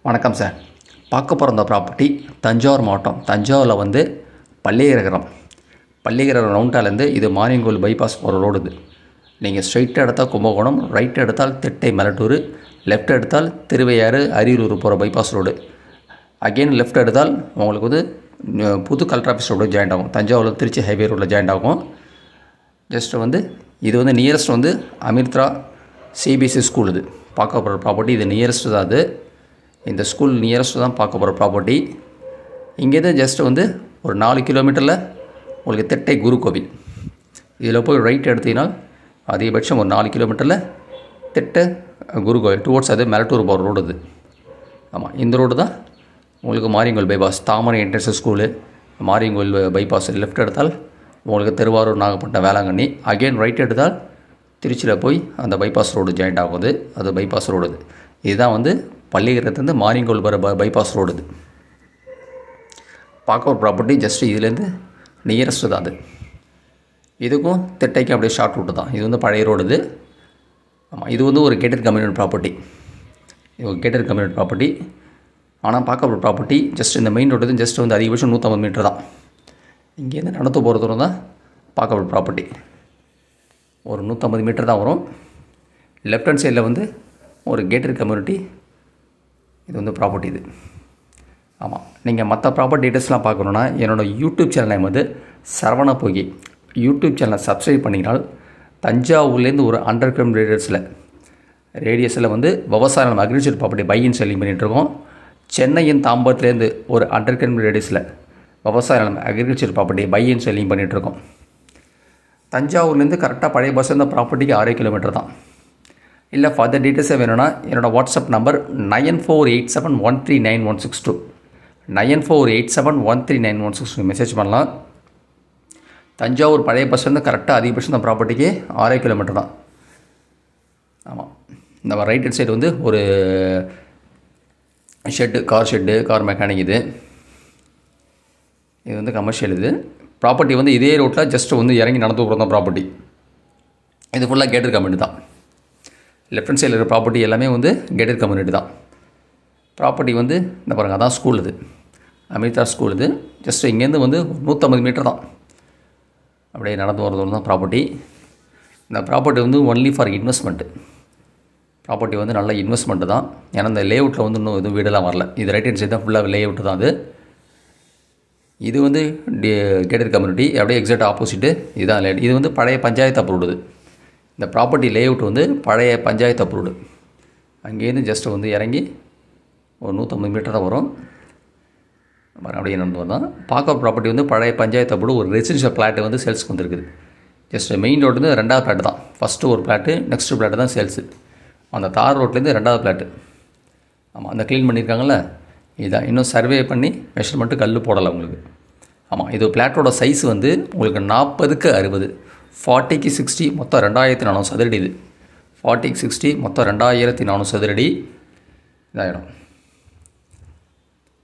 வணக்கம் சார். பார்க்க போகிற இந்த ப்ராப்பர்ட்டி தஞ்சாவூர் மாவட்டம் தஞ்சாவூரில் வந்து பள்ளிகரம் ரவுண்டாலேருந்து இது மாரியங்கோவில் பைபாஸ் போகிற ரோடு. இது நீங்கள் ஸ்ட்ரைட்டாக எடுத்தால் கும்பகோணம், ரைட் எடுத்தால் திட்டை மெலட்டூர், லெஃப்ட் எடுத்தால் திருவையாறு அரியலூர் போகிற பைபாஸ் ரோடு. அகெயின் லெஃப்ட் எடுத்தால் உங்களுக்கு வந்து புது கலெக்டர் ஆஃபீஸ் ரோடு ஜாயிண்ட் ஆகும். தஞ்சாவூர் திருச்சி ஹைவே ரோட்டில் ஜாயிண்ட் ஆகும். ஜஸ்ட் வந்து இது வந்து நியரஸ்ட் வந்து அமிர்தா சிபிஎஸ்சி ஸ்கூல். இது பார்க்க போகிற ப்ராப்பர்ட்டி இது நியரஸ்ட்டு தான். அது இந்த ஸ்கூல் நியரஸ்ட்டு தான் பார்க்க போகிற ப்ராப்பர்ட்டி. இங்கேருந்து ஜஸ்ட் வந்து ஒரு 4 கிலோமீட்டரில் உங்களுக்கு திட்டை குரு கோவில். இதில் போய் ரைட் எடுத்தீங்கன்னா அதிகபட்சம் ஒரு 4 கிலோமீட்டரில் திட்டை குரு கோவில் டுவோர்ட்ஸ் அது மெலட்டூர் போகிற ரோடு. இது ஆமாம், இந்த ரோடு தான் உங்களுக்கு மாரியங்கோவில் பைபாஸ். தாமரை என்ட்ரன்ஸ் ஸ்கூலு மாரியங்கோவில் பைபாஸ். லெஃப்ட் எடுத்தால் உங்களுக்கு திருவாரூர், நாகப்பட்டினம், வேளாங்கண்ணி. அகெயின் ரைட் எடுத்தால் திருச்சியில் போய் அந்த பைபாஸ் ரோடு ஜாயிண்ட் ஆகுது. அது பைபாஸ் ரோடு. இதுதான் வந்து பள்ளிகரத்துலேருந்து மாரியங்கோவில் வர பைபாஸ் ரோடு. இது பார்க்க ஒரு ப்ராப்பர்ட்டி ஜஸ்ட்டு இதுலேருந்து நியரஸ்ட்டு தான். அது இதுக்கும் திட்டைக்கும் அப்படியே ஷார்ட் ரூட்டு தான். இது வந்து பழைய ரோடு. இது ஆமாம், இது வந்து ஒரு கேட்டட் கம்யூனிட்டி ப்ராப்பர்ட்டி. இது ஒரு கேட்டட் கம்யூனிட்டி ப்ராப்பர்ட்டி. ஆனால் பார்க்க ஒரு ப்ராப்பர்ட்டி ஜஸ்ட் இந்த மெயின் ரோடு ஜஸ்ட் வந்து அதிகபட்சம் 150 மீட்டர் தான். இங்கேருந்து நடந்து போகிற தூரம் தான் பார்க்க ஒரு ப்ராப்பர்ட்டி. ஒரு 150 மீட்டர் தான் வரும். லெஃப்ட் ஹேண்ட் சைடில் வந்து ஒரு கேட்டட் கம்யூனிட்டி. இது வந்து ப்ராப்பர்ட்டி. இது ஆமாம், நீங்கள் மற்ற ப்ராப்பர்ட்டி டீட்டெயில்ஸ்லாம் பார்க்கணுன்னா என்னோடய யூடியூப் சேனல் நேம் வந்து சரவணா போகி. யூடியூப் சேனலை சப்ஸ்கிரைப் பண்ணினால் தஞ்சாவூர்லேருந்து ஒரு 100 கிலோமீட்டர் ரேடியஸில் வந்து விவசாய நம்ம அக்ரிகல்ச்சர் ப்ராப்பர்ட்டி பையின்னு செல்லிங் பண்ணிகிட்ருக்கோம். சென்னையின் தாம்பரத்துலேருந்து ஒரு 100 கிலோமீட்டர் ரேடியஸில் விவசாய நம்ம அக்ரிகல்ச்சர் ப்ராப்பர்ட்டி பையின்னு செல்லிங் பண்ணிகிட்ருக்கோம். தஞ்சாவூர்லேருந்து கரெக்டாக பழைய பஸ் இந்த ப்ராப்பர்ட்டிக்கு 6 கிலோமீட்டர் தான். இல்லை ஃபர்தர் டீட்டெயில்ஸே வேணும்னா என்னோடய வாட்ஸ்அப் நம்பர் 9487139162 9487139162 மெசேஜ் பண்ணலாம். தஞ்சாவூர் பழைய பஸ்லேருந்து கரெக்டாக அதிகபட்சம் இந்த ப்ராப்பர்ட்டிக்கு 6 கிலோமீட்டர் தான். ஆமாம், நம்ம ரைட் ஹேண்ட் சைடு வந்து ஒரு ஷெட்டு, கார் மெக்கானிக். இது வந்து கமர்ஷியல். இது ப்ராப்பர்ட்டி வந்து இதே ரோட்டில் ஜஸ்ட் வந்து இறங்கி நடந்து போகிற தான் ப்ராப்பர்ட்டி. இது ஃபுல்லாக கேட்டட் கம்யூனிட்டி தான். லெஃப்ட் ஹேண்ட் சைடில் இருக்கிற ப்ராப்பர்ட்டி எல்லாமே வந்து கேட்டட் கம்யூனிட்டி தான். ப்ராப்பர்ட்டி வந்து இந்த பாருங்கள், அதான் ஸ்கூல். இது அமிர்தா ஸ்கூல். இது ஜஸ்ட் இங்கேருந்து வந்து 150 மீட்டர் தான். அப்படியே நடந்து வரது தான் ப்ராப்பர்ட்டி. இந்த ப்ராப்பர்ட்டி வந்து ஒன்லி ஃபார் இன்வெஸ்ட்மெண்ட்டு. ப்ராப்பர்ட்டி வந்து நல்ல இன்வெஸ்ட்மெண்ட்டு தான். ஏன்னா இந்த லேஅவுட்டில் வந்து இன்னும் எதுவும் வீடெல்லாம் வரல. இது ரைட் ஹேண்ட் சைடு தான் ஃபுல்லாக லேஅவுட்டு தான். இது வந்து கேட்டட் கம்யூனிட்டி. அப்படியே எக்ஸாக்ட் ஆப்போசிட்டு இதுதான். இது வந்து பழைய பஞ்சாயத்து அப்ரூவ்டு. இந்த ப்ராப்பர்ட்டி லேஅவுட் வந்து பழைய பஞ்சாயத்து அப்ரூவ்டு. அங்கேருந்து ஜஸ்ட் வந்து இறங்கி ஒரு 150 மீட்டர் தான் வரும். அப்படியே நடந்து வந்தால் பார்க்க ப்ராப்பர்ட்டி வந்து பழைய பஞ்சாயத்து அப்ரூவ்டு. ஒரு ரெசிடென்ஷியல் பிளாட்டு வந்து சேல்ஸ்க்கு வந்துருக்குது. ஜஸ்ட் மெயின் ரோடு வந்து 2வது பிளாட் தான். ஃபஸ்ட்டு ஒரு பிளாட்டு, நெக்ஸ்ட்டு பிளாட்டு தான் சேல்ஸு. அந்த தார் ரோட்லேருந்து 2வது பிளாட்டு. ஆமாம், அந்த க்ளீன் பண்ணியிருக்காங்கல்ல, இதுதான். இன்னும் சர்வே பண்ணி மெஷர்மெண்ட்டு கல் போடலை உங்களுக்கு. ஆமாம், இது பிளாட்டோட சைஸ் வந்து உங்களுக்கு 40க்கு 60, 40க்கு 60, மொத்தம் 2400 சதுரடி. இது 40க்கு 60 மொத்தம் 2400 சதுரடி இதாகிடும்.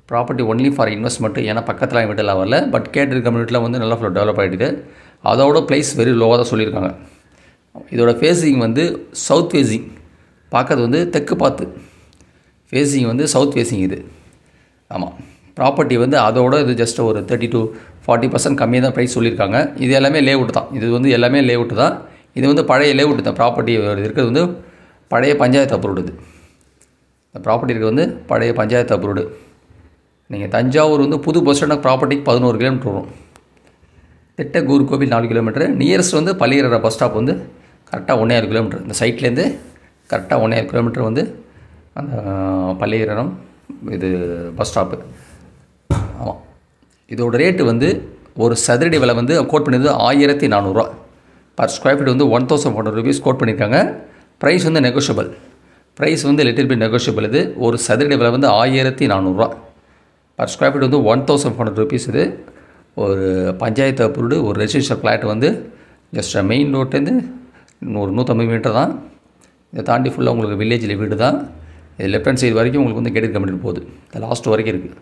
Property only for investment. ஏன்னா பக்கத்தில் வீட்டெல்லாம் வரல. பட் கேட்டட் கம்யூனிட்டியில் வந்து நல்லா டெவலப் ஆகிடுது. அதோட ப்ரைஸ் வெரி லோவாக தான் சொல்லியிருக்காங்க. இதோட ஃபேஸிங் வந்து சவுத் ஃபேஸிங். பார்க்கறது வந்து தெற்கு பார்த்து ஃபேஸிங் வந்து சவுத் ஃபேஸிங். இது ஆமாம், ப்ராப்பர்ட்டி வந்து அதோட இது ஜஸ்ட் ஒரு 30 to 40% கம்மியாக தான் ப்ரைஸ் சொல்லியிருக்காங்க. இது எல்லாமே லேஅவுட் தான். இது வந்து எல்லாமே லேஅவுட்டு தான். இது வந்து பழைய லேஅவுட் தான். ப்ராப்பர்ட்டி இருக்கிறது வந்து பழைய பஞ்சாயத்து அப்ரூவ்டு. இது இந்த ப்ராப்பர்ட்டி இருக்கிறது வந்து பழைய பஞ்சாயத்து அப்ரூவ்டு. நீங்கள் தஞ்சாவூர் வந்து புது பஸ் ஸ்டாண்ட் ப்ராப்பர்ட்டிக்கு 11 கிலோமீட்டர் வரும். திட்ட குரு கோவில் 4 கிலோமீட்டர். நியரஸ்ட் வந்து பள்ளிகர பஸ் ஸ்டாப் வந்து கரெக்டாக 1.5 கிலோமீட்டர். இந்த சைட்லேருந்து கரெக்டாக 1.5 கிலோமீட்டர் வந்து அந்த பள்ளிகரம் இது பஸ் ஸ்டாப்பு. ஆமாம், இதோட ரேட்டு வந்து ஒரு சதுரடி விலை வந்து கோட் பண்ணியது 1400 பர் ஸ்கொயர் ஃபீட் வந்து 1400 rupees கோட் பண்ணியிருக்காங்க. ப்ரைஸ் வந்து நெகோஷியபிள். ப்ரைஸ் வந்து லிட்டில் பிட் நெகோஷியபிள். இது ஒரு சதுரடி விலை வந்து 1400 பர் ஸ்கொயர் ஃபீட் வந்து 1400 rupees. இது ஒரு பஞ்சாயத்து அப்ரூவ்டு ஒரு ரெசிடென்ஷியல் ஃப்ளாட் வந்து ஜஸ்ட் மெயின் ரோட்லேருந்து ஒரு 150 மீட்டர் தான். இதை தாண்டி ஃபுல்லாக உங்களுக்கு வில்லேஜில் வீடு தான். இது லெஃப்ட் ஹேண்ட் சைடு வரைக்கும் உங்களுக்கு வந்து கேட்டட் கம்யூனிட்டி போகுது. இந்த லாஸ்ட் வரைக்கும் இருக்குது.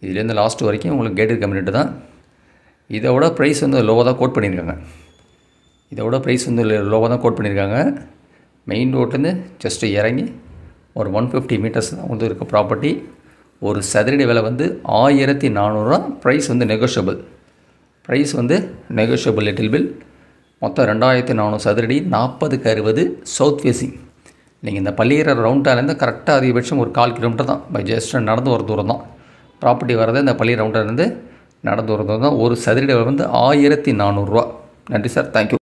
இதுலேருந்து லாஸ்ட் வரைக்கும் உங்களுக்கு கேட்டட் கம்யூனிட்டி தான். இதோட ப்ரைஸ் வந்து லோவாக தான் கோட் பண்ணியிருக்காங்க. மெயின் ரோட்லேருந்து ஜஸ்ட்டு இறங்கி ஒரு 150 மீட்டர்ஸ் தான் வந்து இருக்க ப்ராப்பர்ட்டி. ஒரு சதுரடி விலை வந்து 1400 ப்ரைஸ் வந்து நெகோஷியபிள். Little bill. மொத்தம் 2400 சதுரடி, 40க்கு 60 சவுத் ஃபேஸிங். நீங்கள் இந்த பள்ளியற ரவுண்டாலேருந்து கரெக்டாக அதிகபட்சம் ஒரு 1/4 கிலோமீட்டர் தான், பை ஜஸ்ட் நடந்து ஒரு தூரம் தான். ப்ராப்பர்ட்டி வரது இந்த பள்ளி ரவுண்டாலேருந்து நடந்து ஒரு தூரம் தான். ஒரு சதுரடி விலை வந்து 1400 ரூபா. நன்றி சார், தேங்க்யூ.